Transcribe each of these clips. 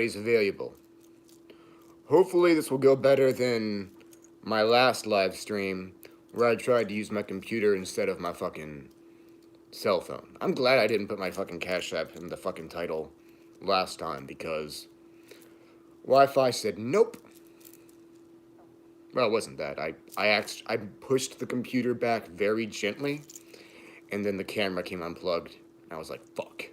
is available. Hopefully this will go better than my last live stream where I tried to use my computer instead of my fucking cell phone. I'm glad I didn't put my fucking Cash App in the fucking title last time because Wi-Fi said nope. Well, it wasn't that. I pushed the computer back very gently, and then the camera came unplugged. And I was like, fuck.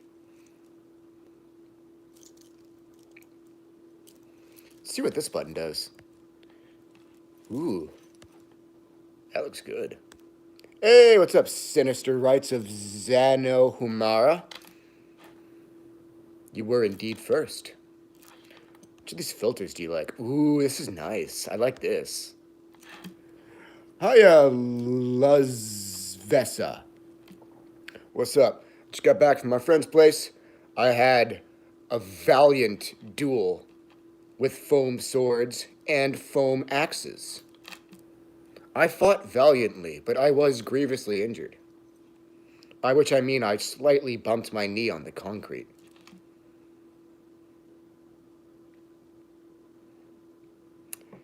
Let's see what this button does. Ooh. That looks good. Hey, what's up, Sinister Rites of Zanohumara? You were indeed first. Which of these filters do you like? Ooh, this is nice. I like this. Hiya, Lazvesa. What's up? Just got back from my friend's place. I had a valiant duel with foam swords and foam axes. I fought valiantly, but I was grievously injured. By which I mean I slightly bumped my knee on the concrete.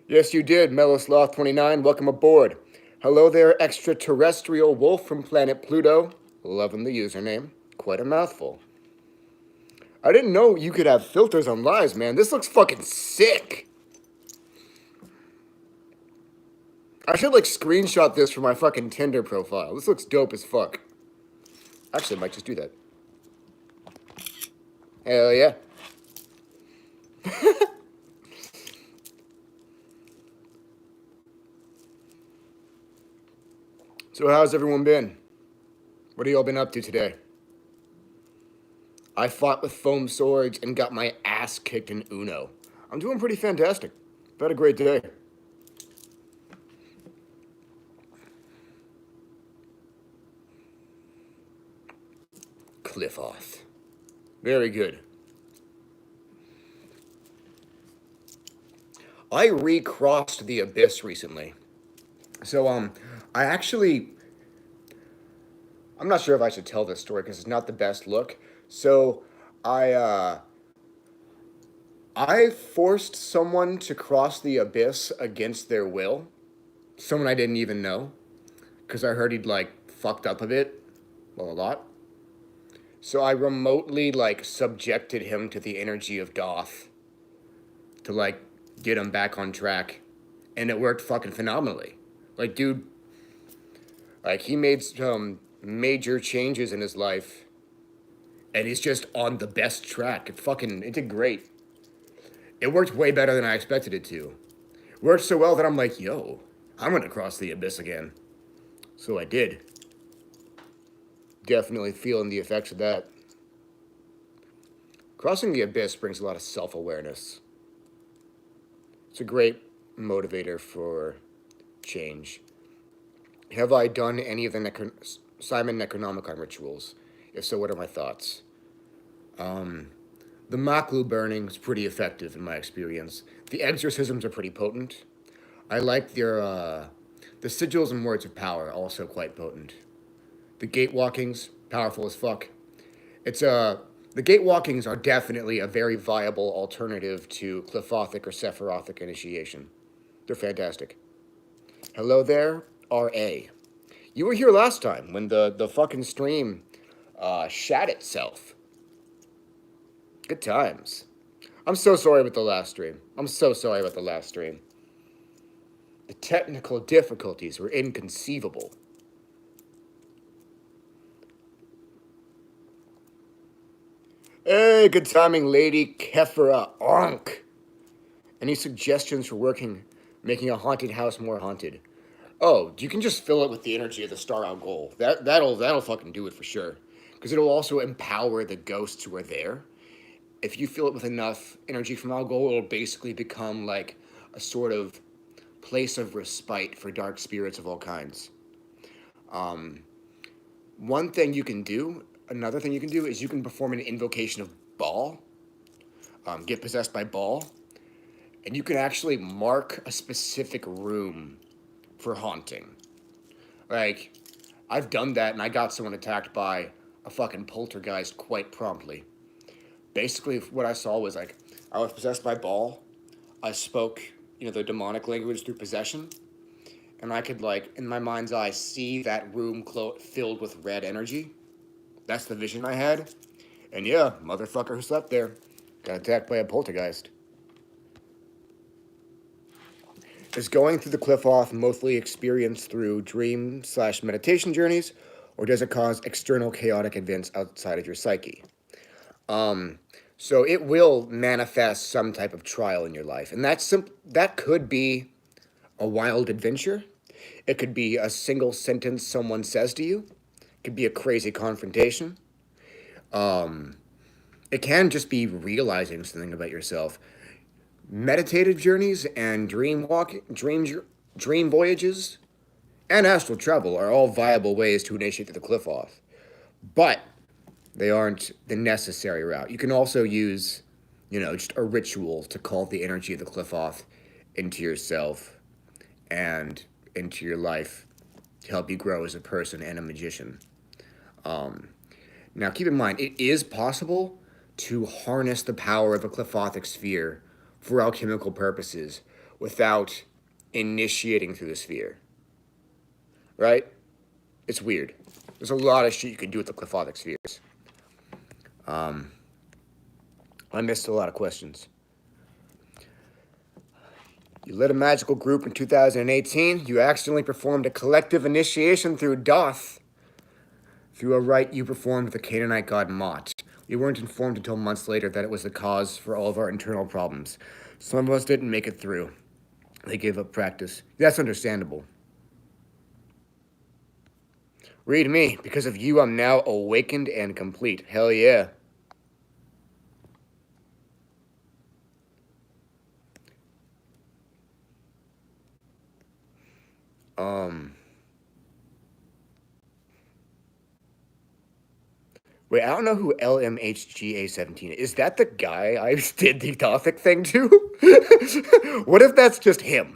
Yes, you did, Melosloth29. Welcome aboard. Hello there, extraterrestrial wolf from planet Pluto. Loving the username. Quite a mouthful. I didn't know you could have filters on lives, man. This looks fucking sick. I should, like, screenshot this for my fucking Tinder profile. This looks dope as fuck. Actually, I might just do that. Hell yeah. So how's everyone been? What have y'all been up to today? I fought with foam swords and got my ass kicked in Uno. I'm doing pretty fantastic. I've had a great day. Cliphothic. Very good. I recrossed the abyss recently. So, I'm not sure if I should tell this story because it's not the best look. So, I forced someone to cross the abyss against their will. Someone I didn't even know. Because I heard he'd, like, fucked up a bit. Well, a lot. So I remotely, like, subjected him to the energy of Doth. To, like, get him back on track. And it worked fucking phenomenally. Like, dude, like, he made some major changes in his life. And he's just on the best track. It did great. It worked way better than I expected it to. It worked so well that I'm like, yo, I'm gonna cross the abyss again. So I did. Definitely feeling the effects of that. Crossing the abyss brings a lot of self-awareness. It's a great motivator for change. Have I done any of the Simon Necronomicon rituals? If so, what are my thoughts? The Maklu burning is pretty effective in my experience. The exorcisms are pretty potent. I like the sigils and words of power, also quite potent. The gate walkings, powerful as fuck. The gate walkings are definitely a very viable alternative to Cliphothic or Sephirothic initiation. They're fantastic. Hello there, R.A. You were here last time when the fucking stream shat itself. Good times. I'm so sorry about the last stream. The technical difficulties were inconceivable. Hey, good timing, Lady Kefera Onk. Any suggestions for making a haunted house more haunted? Oh, you can just fill it with the energy of the Star Out Goal. That'll fucking do it for sure. Because it'll also empower the ghosts who are there. If you fill it with enough energy from Al Goal, it'll basically become like a sort of place of respite for dark spirits of all kinds. Another thing you can do is you can perform an invocation of Baal, get possessed by Baal, and you can actually mark a specific room for haunting. Like, I've done that and I got someone attacked by a fucking poltergeist quite promptly. Basically, what I saw was like I was possessed by Baal. I spoke, the demonic language through possession. And I could, in my mind's eye, see that room filled with red energy. That's the vision I had. And yeah, motherfucker who slept there got attacked by a poltergeist. Is going through the Cliphothic mostly experienced through dream/meditation journeys, or does it cause external chaotic events outside of your psyche? So it will manifest some type of trial in your life, and that could be a wild adventure. It could be a single sentence someone says to you. It could be a crazy confrontation. It can just be realizing something about yourself. Meditative journeys and dream voyages, and astral travel are all viable ways to initiate the Cliphothic, but they aren't the necessary route. You can also use, just a ritual to call the energy of the Cliphothic into yourself and into your life to help you grow as a person and a magician. Now, keep in mind, it is possible to harness the power of a Cliphothic sphere for alchemical purposes without initiating through the sphere. Right? It's weird. There's a lot of shit you can do with the Cliphothic spheres. I missed a lot of questions. You led a magical group in 2018. You accidentally performed a collective initiation through Doth. Through a rite you performed with the Canaanite god Mot. We weren't informed until months later that it was the cause for all of our internal problems. Some of us didn't make it through. They gave up practice. That's understandable. Read me. Because of you, I'm now awakened and complete. Hell yeah. Wait, I don't know who LMHGA17 is. Is that the guy I did the Gothic thing to? What if that's just him?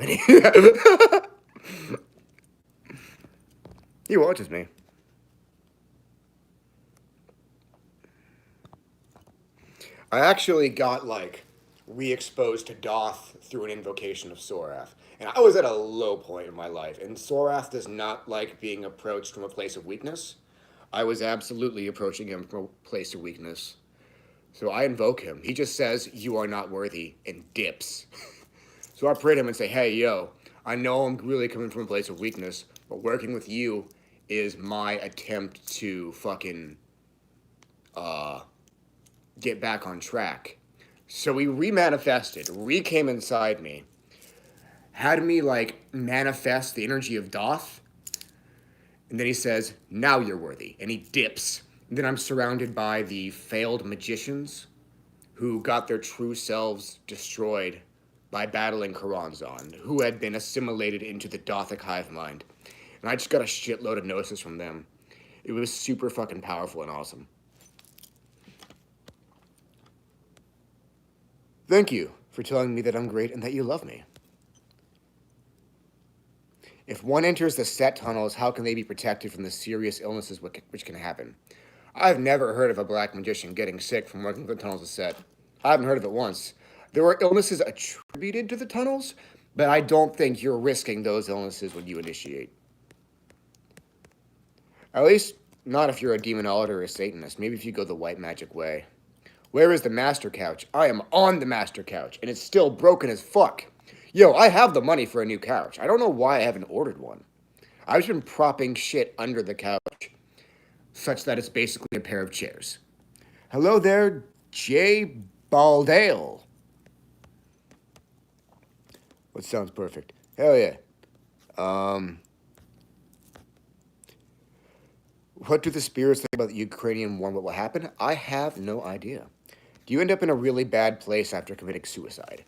He watches me. I actually got, re-exposed to Doth through an invocation of Sorath. And I was at a low point in my life. And Sorath does not like being approached from a place of weakness. I was absolutely approaching him from a place of weakness. So I invoke him. He just says, "You are not worthy," and dips. So I pray to him and say, "Hey, yo, I know I'm really coming from a place of weakness, but working with you is my attempt to fucking get back on track." So he came inside me, had me manifest the energy of Doth, and then he says, "Now you're worthy," and he dips. And then I'm surrounded by the failed magicians who got their true selves destroyed by battling Karanzan, who had been assimilated into the Dothic hive mind. And I just got a shitload of gnosis from them. It was super fucking powerful and awesome. Thank you for telling me that I'm great and that you love me. If one enters the Set tunnels, how can they be protected from the serious illnesses which can happen? I've never heard of a black magician getting sick from working the tunnels of Set. I haven't heard of it once. There are illnesses attributed to the tunnels, but I don't think you're risking those illnesses when you initiate. At least, not if you're a demonologist or a Satanist. Maybe if you go the white magic way. Where is the master couch? I am on the master couch, and it's still broken as fuck. Yo, I have the money for a new couch. I don't know why I haven't ordered one. I've just been propping shit under the couch, such that it's basically a pair of chairs. Hello there, Jay Baldale. What sounds perfect? Hell yeah. What do the spirits think about the Ukrainian war and what will happen? I have no idea. Do you end up in a really bad place after committing suicide?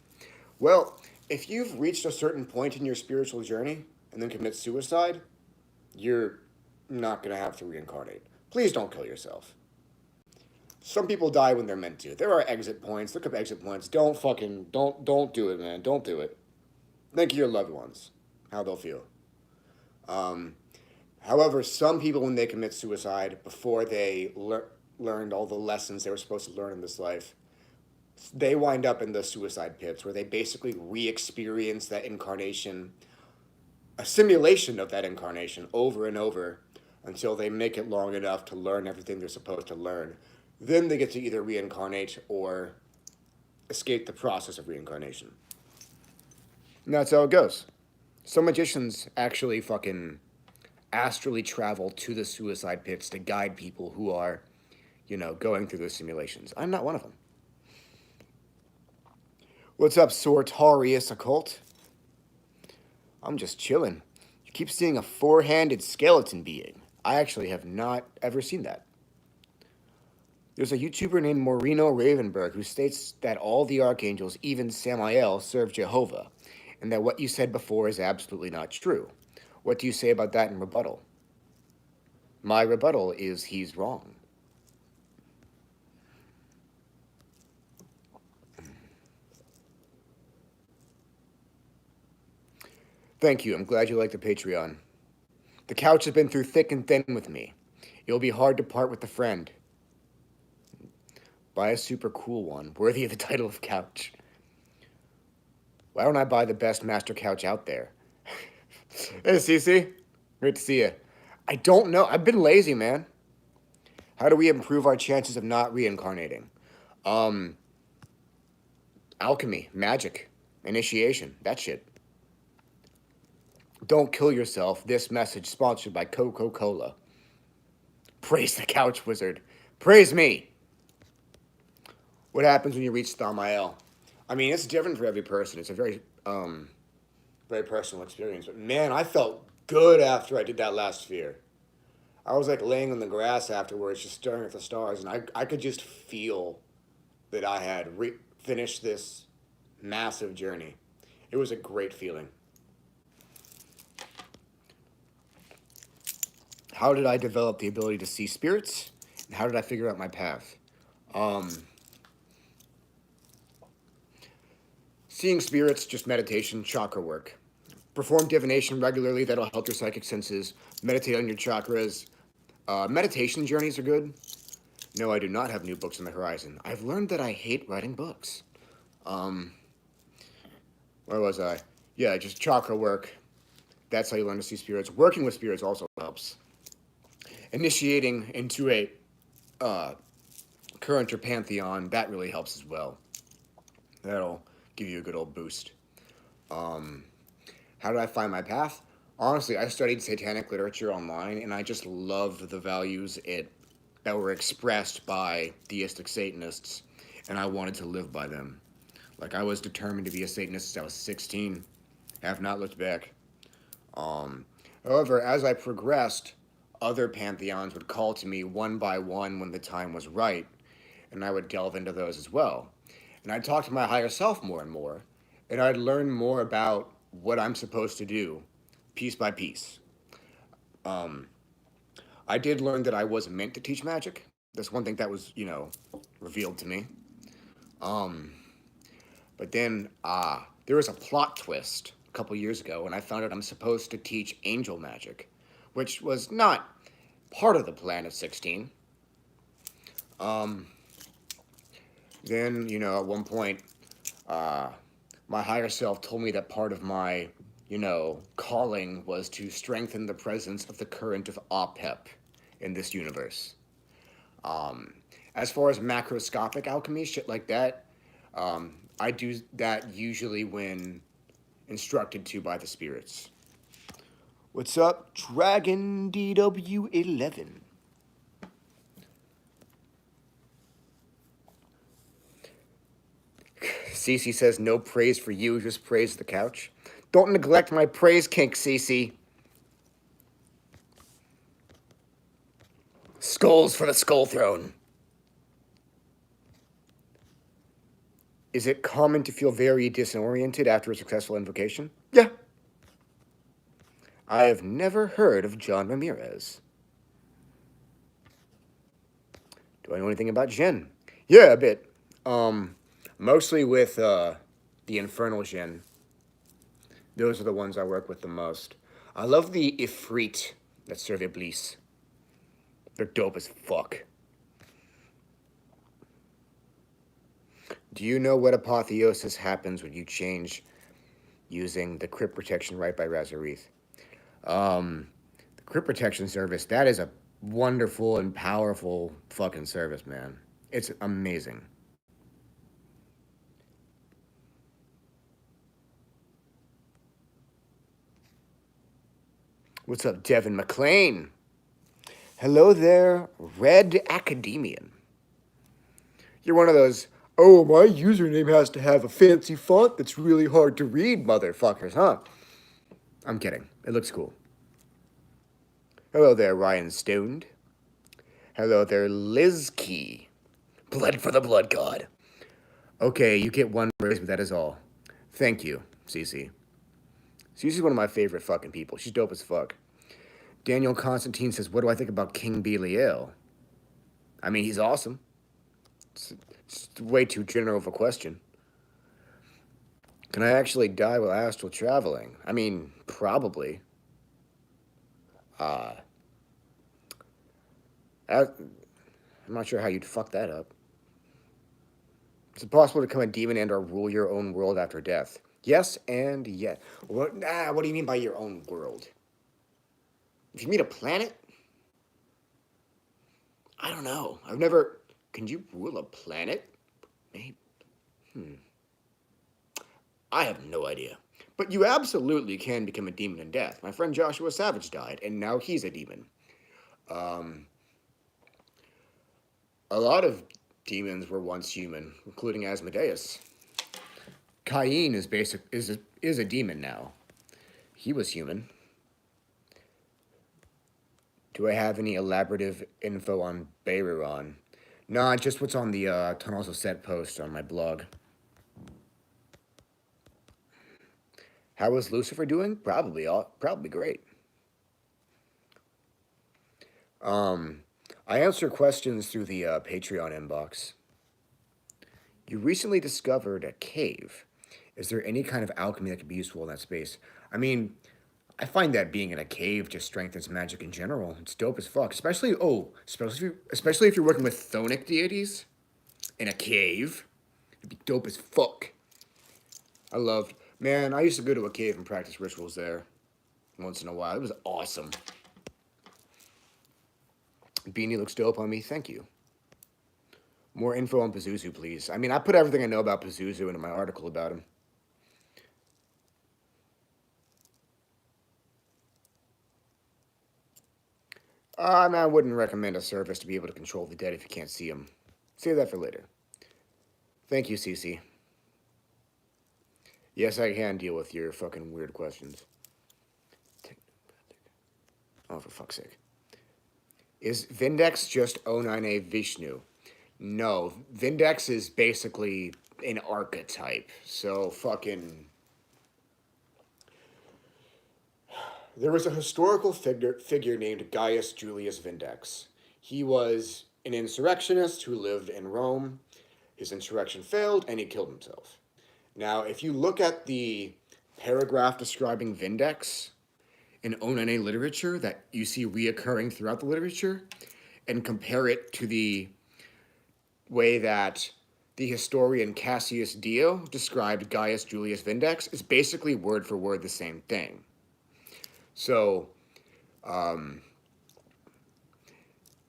Well, if you've reached a certain point in your spiritual journey and then commit suicide, you're not going to have to reincarnate. Please don't kill yourself. Some people die when they're meant to. There are exit points. Look up exit points. Don't do it, man. Don't do it. Think of your loved ones, how they'll feel. However, some people, when they commit suicide, before they learned all the lessons they were supposed to learn in this life, They wind up in the suicide pits where they basically re-experience that incarnation, a simulation of that incarnation over and over until they make it long enough to learn everything they're supposed to learn. Then they get to either reincarnate or escape the process of reincarnation. And that's how it goes. Some magicians actually fucking astrally travel to the suicide pits to guide people who are, going through those simulations. I'm not one of them. What's up, Sortarius Occult? I'm just chilling. You keep seeing a four-handed skeleton being. I actually have not ever seen that. There's a YouTuber named Moreno Ravenberg who states that all the archangels, even Samael, serve Jehovah, and that what you said before is absolutely not true. What do you say about that in rebuttal? My rebuttal is he's wrong. Thank you. I'm glad you like the Patreon. The couch has been through thick and thin with me. It'll be hard to part with a friend. Buy a super cool one, worthy of the title of couch. Why don't I buy the best master couch out there? Hey, Cece. Great to see you. I don't know. I've been lazy, man. How do we improve our chances of not reincarnating? Alchemy, magic, initiation, that shit. Don't kill yourself. This message sponsored by Coca-Cola. Praise the couch wizard. Praise me. What happens when you reach Thamael? I mean, it's different for every person. It's a very, very personal experience. But man, I felt good after I did that last sphere. I was like laying on the grass afterwards, just staring at the stars, and I could just feel that I had finished this massive journey. It was a great feeling. How did I develop the ability to see spirits? And how did I figure out my path? Seeing spirits, just meditation, chakra work. Perform divination regularly, that'll help your psychic senses. Meditate on your chakras. Meditation journeys are good. No, I do not have new books on the horizon. I've learned that I hate writing books. Where was I? Yeah, just chakra work. That's how you learn to see spirits. Working with spirits also helps. Initiating into a current or pantheon, that really helps as well. That'll give you a good old boost. How did I find my path? Honestly, I studied Satanic literature online, and I just loved the values that were expressed by theistic Satanists, and I wanted to live by them. Like, I was determined to be a Satanist since I was 16. I have not looked back. However, as I progressed, other pantheons would call to me one by one when the time was right, and I would delve into those as well. And I'd talk to my higher self more and more, and I'd learn more about what I'm supposed to do, piece by piece. I did learn that I was meant to teach magic. That's one thing that was, revealed to me. But then there was a plot twist a couple years ago, and I found out I'm supposed to teach angel magic, which was not part of the plan of 16. Then, at one point, my higher self told me that part of my, calling was to strengthen the presence of the current of Apep in this universe. As far as macroscopic alchemy, shit like that, I do that usually when instructed to by the spirits. What's up, Dragon DW11? Cece says no praise for you, just praise the couch. Don't neglect my praise kink, Cece. Skulls for the Skull Throne. Is it common to feel very disoriented after a successful invocation? Yeah. I have never heard of John Ramirez. Do I know anything about Jinn? Yeah, a bit. Mostly with the Infernal Jinn. Those are the ones I work with the most. I love the Ifrit that serve Iblis. They're dope as fuck. Do you know what apotheosis happens when you change using the crypt protection right by Razarith? The crypt protection service, that is a wonderful and powerful fucking service, man. It's amazing. What's up, Devin McLean? Hello there, Red Academian. You're one of those, oh, my username has to have a fancy font that's really hard to read, motherfuckers, huh? I'm kidding. It looks cool. Hello there, Ryan Stoned. Hello there, Liz Key. Blood for the Blood God. Okay, you get one raise, but that is all. Thank you, Cece. Cece's one of my favorite fucking people. She's dope as fuck. Daniel Constantine says, what do I think about King Belial? I mean, he's awesome. It's way too general of a question. Can I actually die while astral traveling? I mean, probably. I'm not sure how you'd fuck that up. Is it possible to become a demon and or rule your own world after death? Yes and yes. What do you mean by your own world? If you meet a planet? I don't know. I've never... Can you rule a planet? Maybe. I have no idea. But you absolutely can become a demon in death. My friend Joshua Savage died, and now he's a demon. A lot of demons were once human, including Asmodeus. Cain is a demon now. He was human. Do I have any elaborative info on Beiruran? Nah, just what's on the Tunnels of Set post on my blog. How is Lucifer doing? Probably great. I answer questions through the Patreon inbox. You recently discovered a cave. Is there any kind of alchemy that could be useful in that space? I mean, I find that being in a cave just strengthens magic in general. It's dope as fuck. Especially if you're working with chthonic deities in a cave. It'd be dope as fuck. Man, I used to go to a cave and practice rituals there once in a while. It was awesome. Beanie looks dope on me. Thank you. More info on Pazuzu, please. I mean, I put everything I know about Pazuzu into my article about him. I wouldn't recommend a service to be able to control the dead if you can't see them. Save that for later. Thank you, Cece. Yes, I can deal with your fucking weird questions. Oh, for fuck's sake. Is Vindex just 09A Vishnu? No, Vindex is basically an archetype. So fucking... There was a historical figure named Gaius Julius Vindex. He was an insurrectionist who lived in Rome. His insurrection failed, and he killed himself. Now, if you look at the paragraph describing Vindex in 09A literature that you see reoccurring throughout the literature, and compare it to the way that the historian Cassius Dio described Gaius Julius Vindex, it's basically word for word the same thing. So,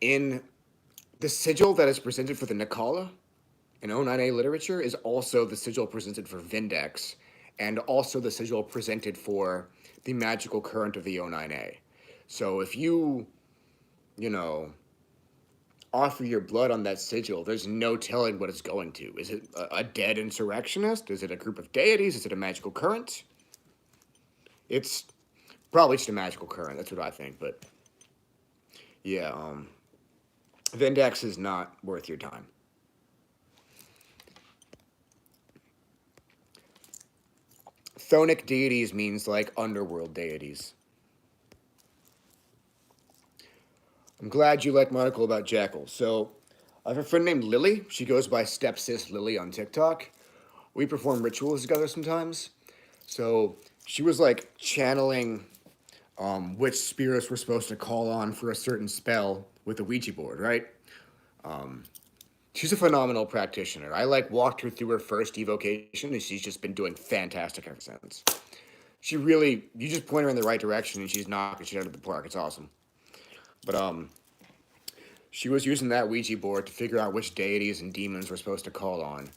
in the sigil that is presented for the Nikala in 09A literature is also the sigil presented for Vindex, and also the sigil presented for the magical current of the 09A. So if you offer your blood on that sigil, there's no telling what it's going to. Is it a dead insurrectionist? Is it a group of deities? Is it a magical current? It's probably just a magical current. That's what I think. But yeah, Vindex is not worth your time. Chthonic deities means like underworld deities. I'm glad you like my article about jackals. So, I have a friend named Lily. She goes by Stepsis Lily on TikTok. We perform rituals together sometimes. So, she was like channeling which spirits we're supposed to call on for a certain spell with a Ouija board, right? She's a phenomenal practitioner. I like walked her through her first evocation, and she's just been doing fantastic ever since. She really, you just point her in the right direction, and she's knocking shit out of the park. It's awesome. But she was using that Ouija board to figure out which deities and demons we're supposed to call on,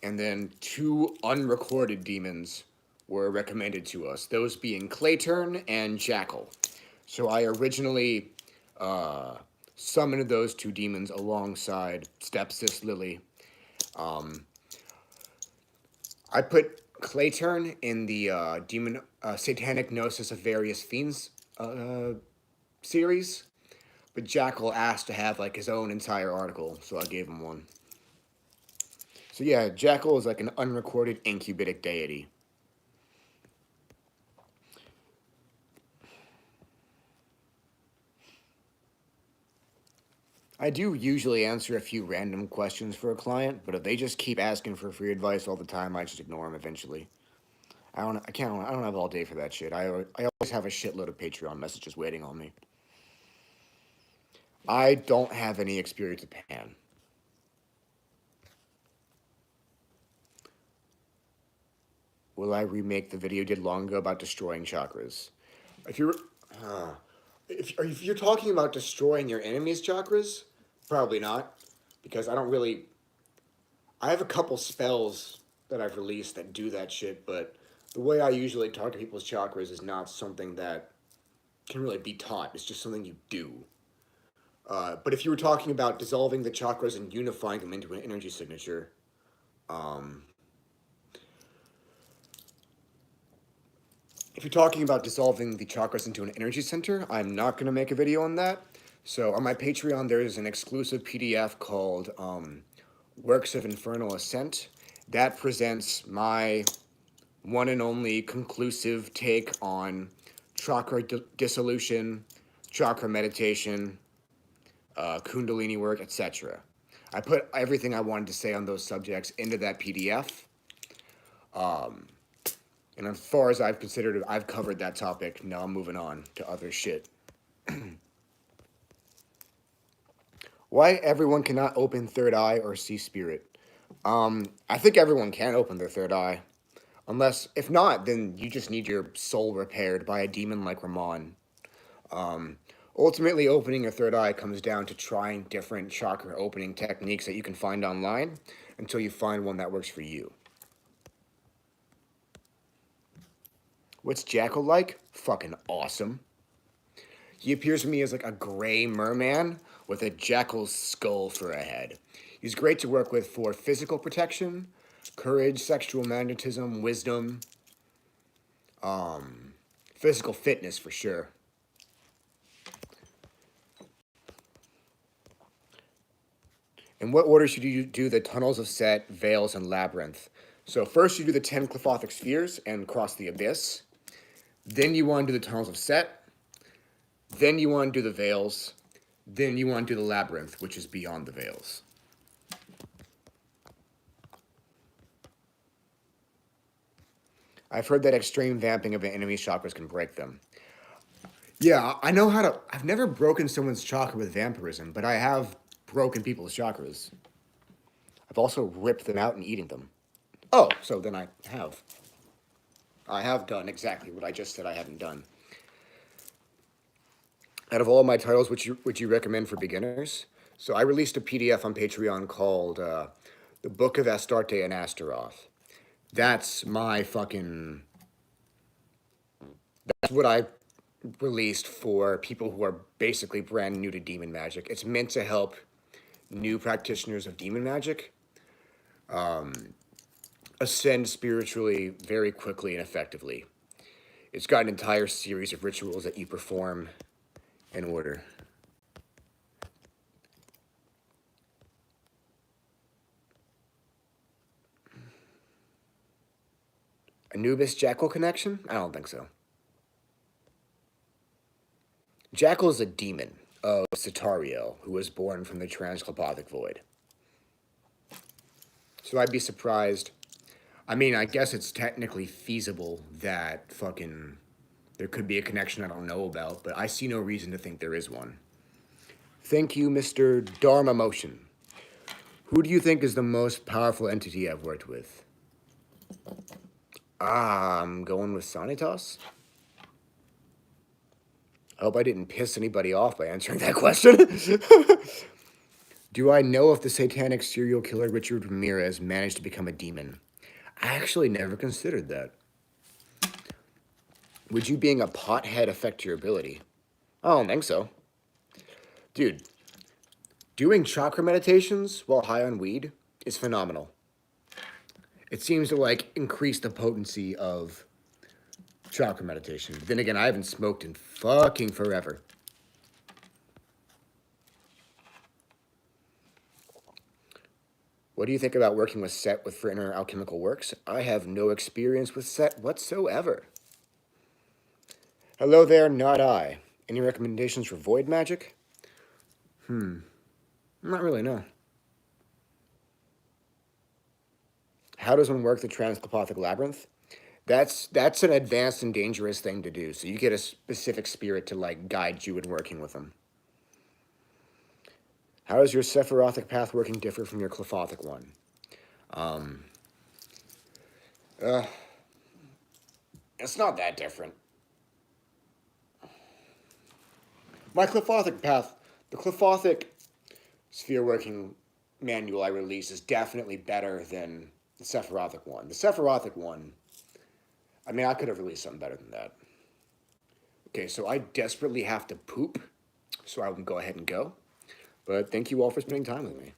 and then 2 unrecorded demons were recommended to us. Those being Clayturn and Jackal. So I originally summoned those 2 demons alongside Stepsis Lily. I put Clayturn in the demon Satanic Gnosis of Various Fiends series, but Jackal asked to have like his own entire article, so I gave him one. So yeah, Jackal is like an unrecorded incubitic deity. I do usually answer a few random questions for a client, but if they just keep asking for free advice all the time, I just ignore them eventually. I don't have all day for that shit. I always have a shitload of Patreon messages waiting on me. I don't have any experience with Pan. Will I remake the video you did long ago about destroying chakras? If you're if you're talking about destroying your enemy's chakras, probably not, because I don't really. I have a couple spells that I've released that do that shit, but the way I usually target people's chakras is not something that can really be taught. It's just something you do. But if you were talking about dissolving the chakras and unifying them into an energy signature, if you're talking about dissolving the chakras into an energy center, I'm not going to make a video on that. So on my Patreon, there's an exclusive PDF called Works of Infernal Ascent. That presents my one and only conclusive take on chakra dissolution, chakra meditation, kundalini work, etc. I put everything I wanted to say on those subjects into that PDF. And as far as I've considered it, I've covered that topic. Now I'm moving on to other shit. Why everyone cannot open third eye or see spirit? I think everyone can open their third eye. Unless, if not, then you just need your soul repaired by a demon like Ramon. Ultimately, opening your third eye comes down to trying different chakra opening techniques that you can find online until you find one that works for you. What's Jackal like? Fucking awesome. He appears to me as like a gray merman with a jackal's skull for a head. He's great to work with for physical protection, courage, sexual magnetism, wisdom, physical fitness for sure. In what order should you do the Tunnels of Set, Veils, and Labyrinth? So first you do the 10 Cliphothic spheres and cross the abyss. Then you want to do the Tunnels of Set. Then you want to do the Veils. Then you want to do the Labyrinth, which is beyond the Veils. I've heard that extreme vamping of an enemy's chakras can break them. Yeah, I know how to... I've never broken someone's chakra with vampirism, but I have broken people's chakras. I've also ripped them out and eating them. Oh, so then I have. I have done exactly what I just said I hadn't done. Out of all my titles, which would you recommend for beginners? So I released a PDF on Patreon called The Book of Astarte and Astaroth. That's my fucking... That's what I released for people who are basically brand new to demon magic. It's meant to help new practitioners of demon magic ascend spiritually very quickly and effectively. It's got an entire series of rituals that you perform in order. Anubis Jackal connection? I don't think so. Jackal is a demon of Satariel, who was born from the Cliphothic void. So I'd be surprised. I mean, I guess it's technically feasible that fucking there could be a connection I don't know about, but I see no reason to think there is one. Thank you, Mr. Dharma Motion. Who do you think is the most powerful entity I've worked with? I'm going with Sanitas. I hope I didn't piss anybody off by answering that question. Do I know if the satanic serial killer Richard Ramirez managed to become a demon? I actually never considered that. Would you being a pothead affect your ability? I don't think so. Dude, doing chakra meditations while high on weed is phenomenal. It seems to like increase the potency of chakra meditation. But then again, I haven't smoked in fucking forever. What do you think about working with Set for inner alchemical works? I have no experience with Set whatsoever. Hello there, not I. Any recommendations for void magic? Not really, no. How does one work the Cliphothic labyrinth? That's an advanced and dangerous thing to do. So you get a specific spirit to like guide you in working with them. How does your Sephirothic path working differ from your Cliphothic one? It's not that different. My Cliphothic path, the Cliphothic sphere working manual I released is definitely better than the Sephirothic one. The Sephirothic one, I mean, I could have released something better than that. Okay, so I desperately have to poop, so I will go ahead and go. But thank you all for spending time with me.